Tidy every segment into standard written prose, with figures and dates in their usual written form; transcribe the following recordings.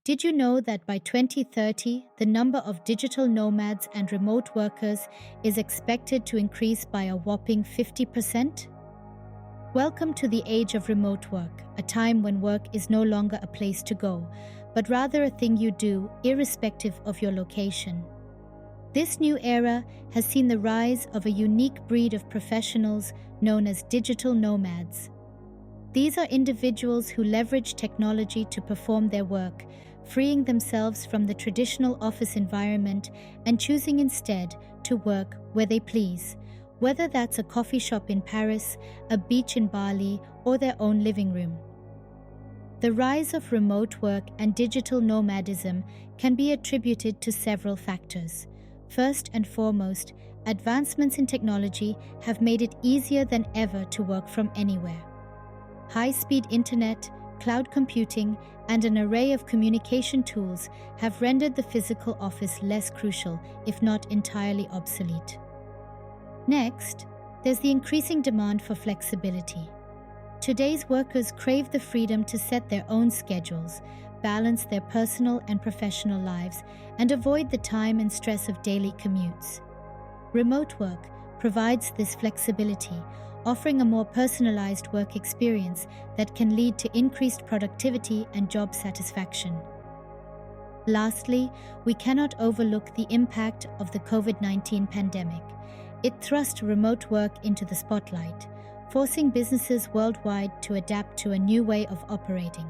Did you know that by 2030, the number of digital nomads and remote workers is expected to increase by a whopping 50%? Welcome to the age of remote work, a time when work is no longer a place to go, but rather a thing you do irrespective of your location. This new era has seen the rise of a unique breed of professionals known as digital nomads. These are individuals who leverage technology to perform their work, freeing themselves from the traditional office environment and choosing instead to work where they please, whether that's a coffee shop in Paris, a beach in Bali, or their own living room. The rise of remote work and digital nomadism can be attributed to several factors. First and foremost, advancements in technology have made it easier than ever to work from anywhere. High-speed internet, cloud computing, and an array of communication tools have rendered the physical office less crucial, if not entirely obsolete. Next, there's the increasing demand for flexibility. Today's workers crave the freedom to set their own schedules, balance their personal and professional lives, and avoid the time and stress of daily commutes. Remote work provides this flexibility, offering a more personalized work experience that can lead to increased productivity and job satisfaction. Lastly, we cannot overlook the impact of the COVID-19 pandemic. It thrust remote work into the spotlight, forcing businesses worldwide to adapt to a new way of operating.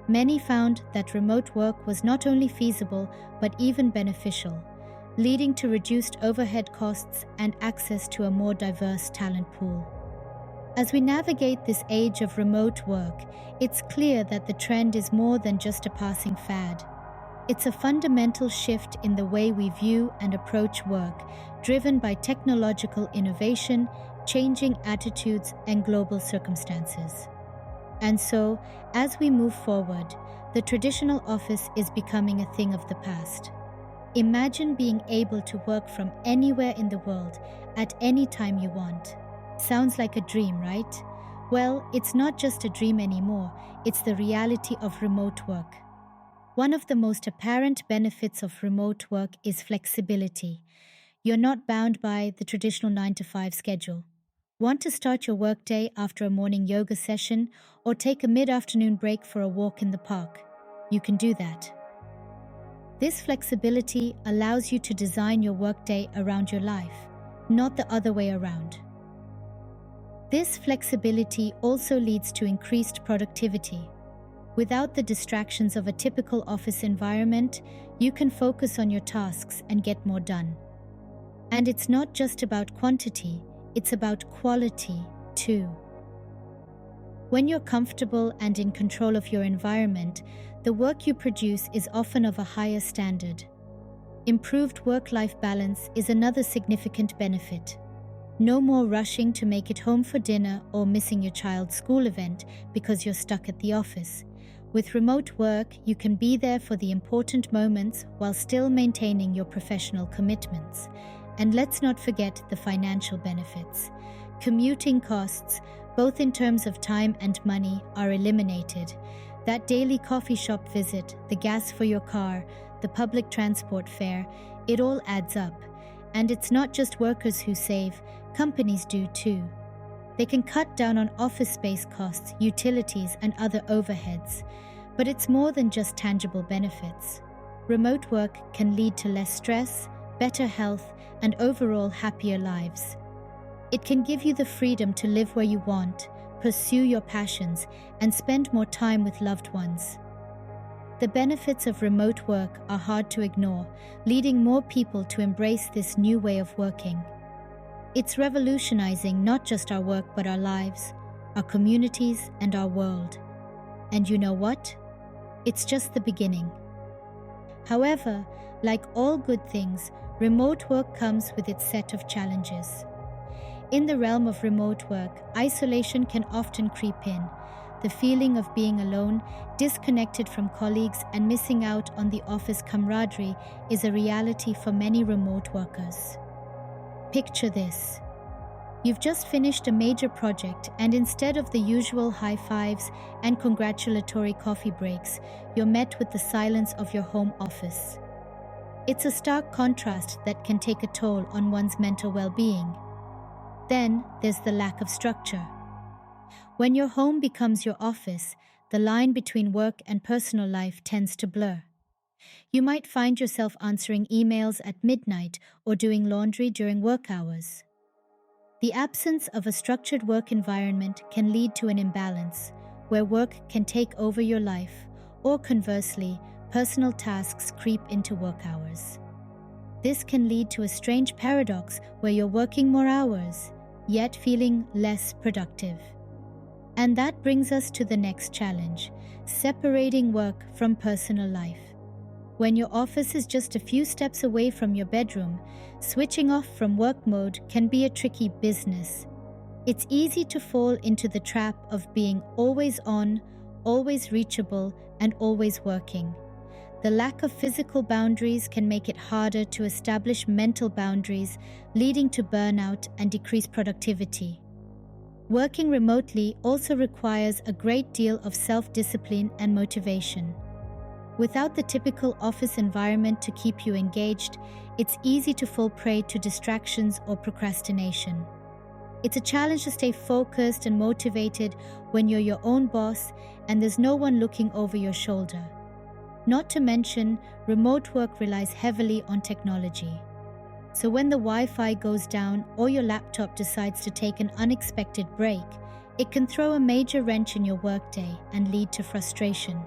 Many found that remote work was not only feasible but even beneficial, leading to reduced overhead costs and access to a more diverse talent pool. As we navigate this age of remote work, it's clear that the trend is more than just a passing fad. It's a fundamental shift in the way we view and approach work, driven by technological innovation, changing attitudes, and global circumstances. And so, as we move forward, the traditional office is becoming a thing of the past. Imagine being able to work from anywhere in the world, at any time you want. Sounds like a dream, right? Well, it's not just a dream anymore, it's the reality of remote work. One of the most apparent benefits of remote work is flexibility. You're not bound by the traditional 9-to-5 schedule. Want to start your workday after a morning yoga session or take a mid-afternoon break for a walk in the park? You can do that. This flexibility allows you to design your workday around your life, not the other way around. This flexibility also leads to increased productivity. Without the distractions of a typical office environment, you can focus on your tasks and get more done. And it's not just about quantity, it's about quality too. When you're comfortable and in control of your environment, the work you produce is often of a higher standard. Improved work-life balance is another significant benefit. No more rushing to make it home for dinner or missing your child's school event because you're stuck at the office. With remote work, you can be there for the important moments while still maintaining your professional commitments. And let's not forget the financial benefits. Commuting costs, both in terms of time and money, are eliminated. That daily coffee shop visit, the gas for your car, the public transport fare, it all adds up. And it's not just workers who save, companies do too. They can cut down on office space costs, utilities, and other overheads. But it's more than just tangible benefits. Remote work can lead to less stress, better health, and overall happier lives. It can give you the freedom to live where you want, pursue your passions, and spend more time with loved ones. The benefits of remote work are hard to ignore, leading more people to embrace this new way of working. It's revolutionizing not just our work but our lives, our communities, and our world. And you know what? It's just the beginning. However, like all good things, remote work comes with its set of challenges. In the realm of remote work, isolation can often creep in. The feeling of being alone, disconnected from colleagues, and missing out on the office camaraderie is a reality for many remote workers. Picture this. You've just finished a major project, and instead of the usual high fives and congratulatory coffee breaks, you're met with the silence of your home office. It's a stark contrast that can take a toll on one's mental well-being. Then there's the lack of structure. When your home becomes your office, the line between work and personal life tends to blur. You might find yourself answering emails at midnight or doing laundry during work hours. The absence of a structured work environment can lead to an imbalance, where work can take over your life, or conversely, personal tasks creep into work hours. This can lead to a strange paradox where you're working more hours, yet feeling less productive. And that brings us to the next challenge: separating work from personal life. When your office is just a few steps away from your bedroom, switching off from work mode can be a tricky business. It's easy to fall into the trap of being always on, always reachable, and always working. The lack of physical boundaries can make it harder to establish mental boundaries, leading to burnout and decreased productivity. Working remotely also requires a great deal of self-discipline and motivation. Without the typical office environment to keep you engaged, it's easy to fall prey to distractions or procrastination. It's a challenge to stay focused and motivated when you're your own boss and there's no one looking over your shoulder. Not to mention, remote work relies heavily on technology. So when the Wi-Fi goes down or your laptop decides to take an unexpected break, it can throw a major wrench in your workday and lead to frustration.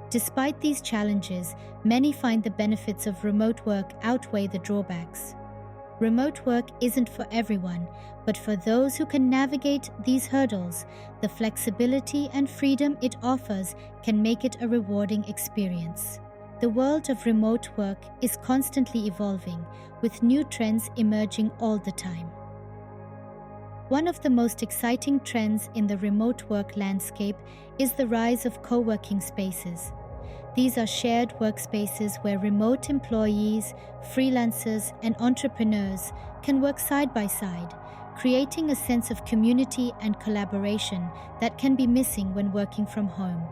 Despite these challenges, many find the benefits of remote work outweigh the drawbacks. Remote work isn't for everyone, but for those who can navigate these hurdles, the flexibility and freedom it offers can make it a rewarding experience. The world of remote work is constantly evolving, with new trends emerging all the time. One of the most exciting trends in the remote work landscape is the rise of co-working spaces. These are shared workspaces where remote employees, freelancers, and entrepreneurs can work side by side, creating a sense of community and collaboration that can be missing when working from home.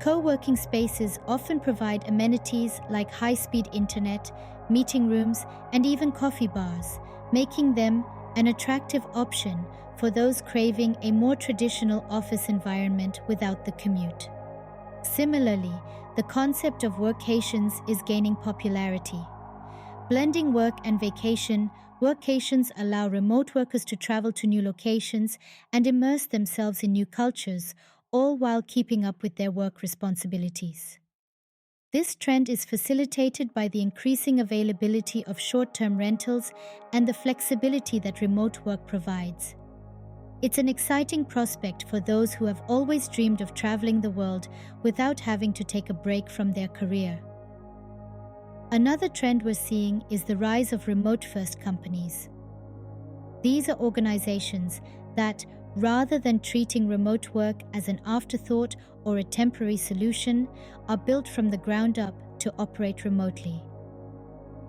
Co-working spaces often provide amenities like high-speed internet, meeting rooms, and even coffee bars, making them an attractive option for those craving a more traditional office environment without the commute. Similarly, the concept of workations is gaining popularity. Blending work and vacation, workations allow remote workers to travel to new locations and immerse themselves in new cultures, all while keeping up with their work responsibilities. This trend is facilitated by the increasing availability of short-term rentals and the flexibility that remote work provides. It's an exciting prospect for those who have always dreamed of traveling the world without having to take a break from their career. Another trend we're seeing is the rise of remote-first companies. These are organizations that, rather than treating remote work as an afterthought or a temporary solution, are built from the ground up to operate remotely.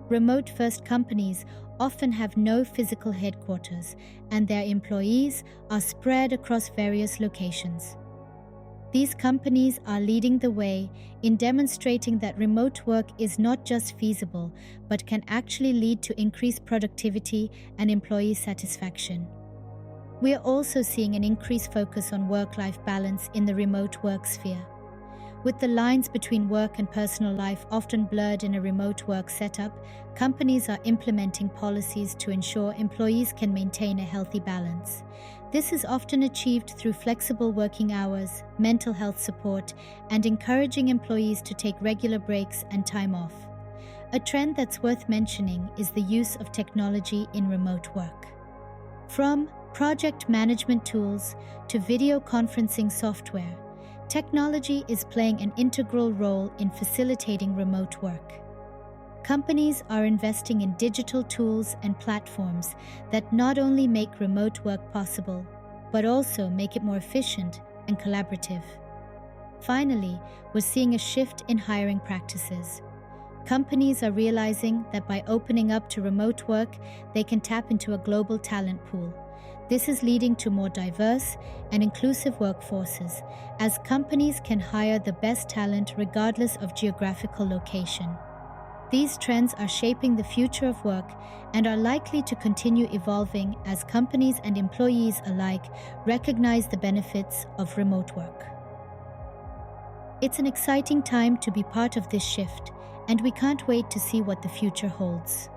Remote-first companies often have no physical headquarters, and their employees are spread across various locations. These companies are leading the way in demonstrating that remote work is not just feasible, but can actually lead to increased productivity and employee satisfaction. We are also seeing an increased focus on work-life balance in the remote work sphere. With the lines between work and personal life often blurred in a remote work setup, companies are implementing policies to ensure employees can maintain a healthy balance. This is often achieved through flexible working hours, mental health support, and encouraging employees to take regular breaks and time off. A trend that's worth mentioning is the use of technology in remote work. From project management tools to video conferencing software, technology is playing an integral role in facilitating remote work. Companies are investing in digital tools and platforms that not only make remote work possible, but also make it more efficient and collaborative. Finally, we're seeing a shift in hiring practices. Companies are realizing that by opening up to remote work, they can tap into a global talent pool. This is leading to more diverse and inclusive workforces, as companies can hire the best talent regardless of geographical location. These trends are shaping the future of work and are likely to continue evolving as companies and employees alike recognize the benefits of remote work. It's an exciting time to be part of this shift, and we can't wait to see what the future holds.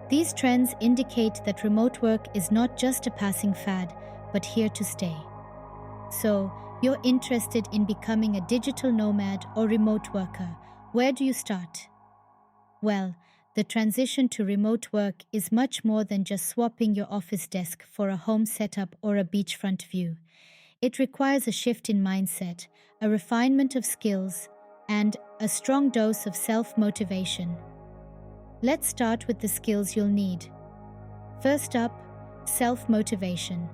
These trends indicate that remote work is not just a passing fad, but here to stay. So, you're interested in becoming a digital nomad or remote worker. Where do you start? Well, the transition to remote work is much more than just swapping your office desk for a home setup or a beachfront view. It requires a shift in mindset, a refinement of skills, and a strong dose of self-motivation. Let's start with the skills you'll need. First up, self-motivation.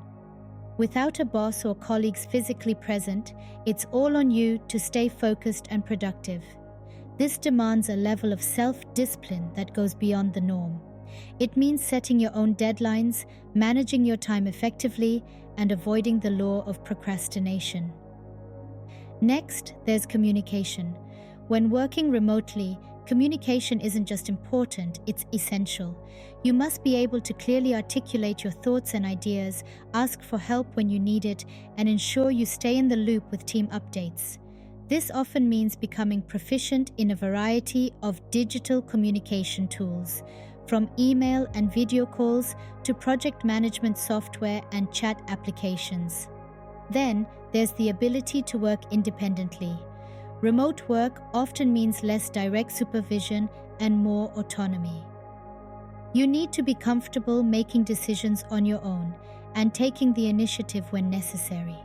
Without a boss or colleagues physically present, it's all on you to stay focused and productive. This demands a level of self-discipline that goes beyond the norm. It means setting your own deadlines, managing your time effectively, and avoiding the law of procrastination. Next, there's communication. When working remotely, communication isn't just important, it's essential. You must be able to clearly articulate your thoughts and ideas, ask for help when you need it, and ensure you stay in the loop with team updates. This often means becoming proficient in a variety of digital communication tools, from email and video calls to project management software and chat applications. Then, there's the ability to work independently. Remote work often means less direct supervision and more autonomy. You need to be comfortable making decisions on your own and taking the initiative when necessary.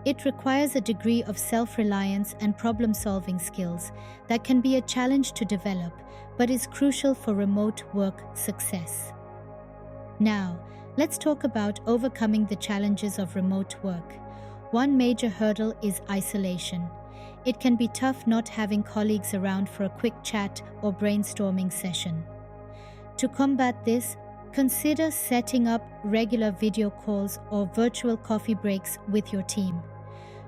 It requires a degree of self-reliance and problem-solving skills that can be a challenge to develop, but is crucial for remote work success. Now, let's talk about overcoming the challenges of remote work. One major hurdle is isolation. It can be tough not having colleagues around for a quick chat or brainstorming session. To combat this, consider setting up regular video calls or virtual coffee breaks with your team.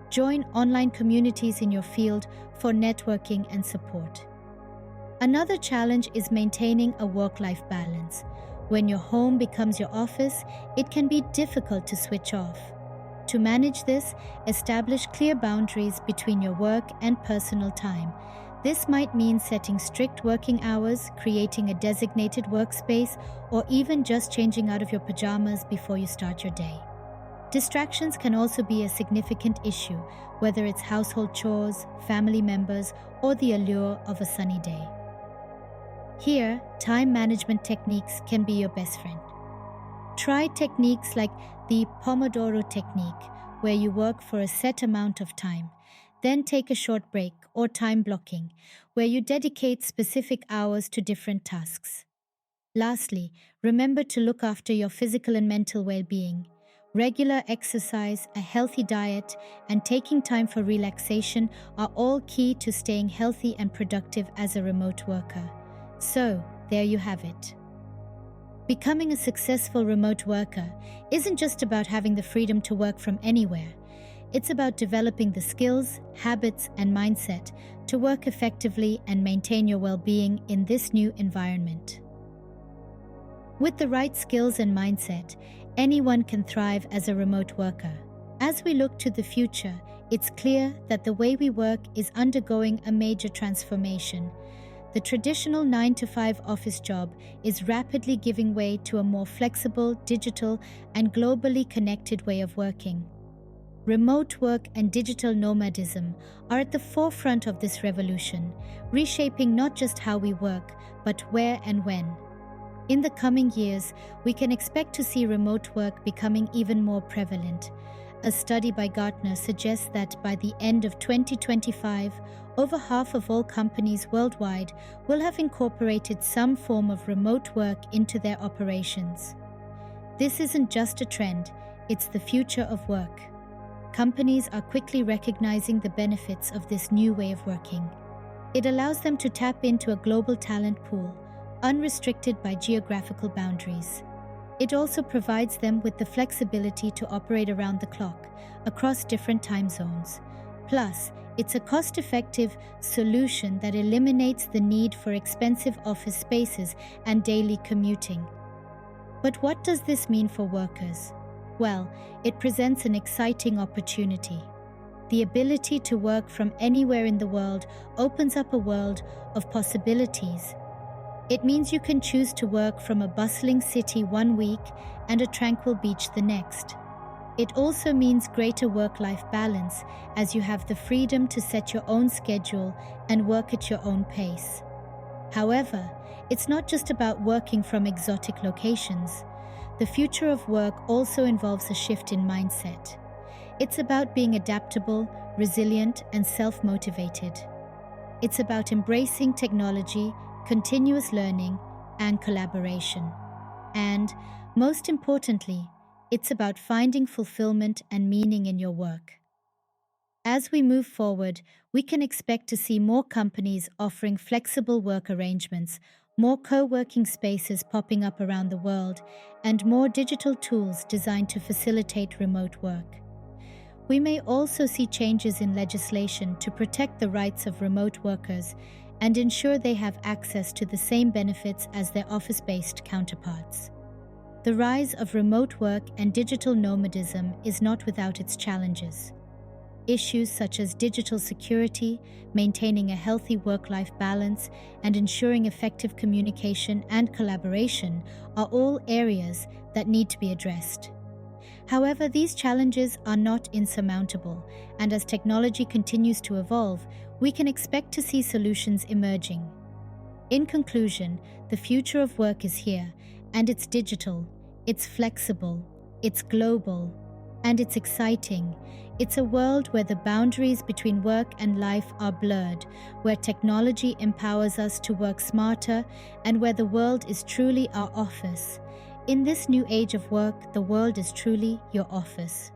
Join online communities in your field for networking and support. Another challenge is maintaining a work-life balance. When your home becomes your office, it can be difficult to switch off. To manage this, establish clear boundaries between your work and personal time. This might mean setting strict working hours, creating a designated workspace, or even just changing out of your pajamas before you start your day. Distractions can also be a significant issue, whether it's household chores, family members, or the allure of a sunny day. Here, time management techniques can be your best friend. Try techniques like the Pomodoro technique, where you work for a set amount of time, then take a short break, or time blocking, where you dedicate specific hours to different tasks. Lastly, remember to look after your physical and mental well-being. Regular exercise, a healthy diet, and taking time for relaxation are all key to staying healthy and productive as a remote worker. So, there you have it. Becoming a successful remote worker isn't just about having the freedom to work from anywhere. It's about developing the skills, habits, and mindset to work effectively and maintain your well-being in this new environment. With the right skills and mindset, anyone can thrive as a remote worker. As we look to the future, it's clear that the way we work is undergoing a major transformation. The traditional 9-to-5 office job is rapidly giving way to a more flexible, digital, and globally connected way of working. Remote work and digital nomadism are at the forefront of this revolution, reshaping not just how we work, but where and when. In the coming years, we can expect to see remote work becoming even more prevalent. A study by Gartner suggests that by the end of 2025, over half of all companies worldwide will have incorporated some form of remote work into their operations. This isn't just a trend, it's the future of work. Companies are quickly recognizing the benefits of this new way of working. It allows them to tap into a global talent pool, unrestricted by geographical boundaries. It also provides them with the flexibility to operate around the clock, across different time zones. Plus, it's a cost-effective solution that eliminates the need for expensive office spaces and daily commuting. But what does this mean for workers? Well, it presents an exciting opportunity. The ability to work from anywhere in the world opens up a world of possibilities. It means you can choose to work from a bustling city one week and a tranquil beach the next. It also means greater work-life balance, as you have the freedom to set your own schedule and work at your own pace. However, it's not just about working from exotic locations. The future of work also involves a shift in mindset. It's about being adaptable, resilient, and self-motivated. It's about embracing technology, continuous learning, and collaboration. And, most importantly, it's about finding fulfillment and meaning in your work. As we move forward, we can expect to see more companies offering flexible work arrangements, more co-working spaces popping up around the world, and more digital tools designed to facilitate remote work. We may also see changes in legislation to protect the rights of remote workers and ensure they have access to the same benefits as their office-based counterparts. The rise of remote work and digital nomadism is not without its challenges. Issues such as digital security, maintaining a healthy work-life balance, and ensuring effective communication and collaboration are all areas that need to be addressed. However, these challenges are not insurmountable, and as technology continues to evolve, we can expect to see solutions emerging. In conclusion, the future of work is here, and it's digital, it's flexible, it's global, and it's exciting. It's a world where the boundaries between work and life are blurred, where technology empowers us to work smarter, and where the world is truly our office. In this new age of work, the world is truly your office.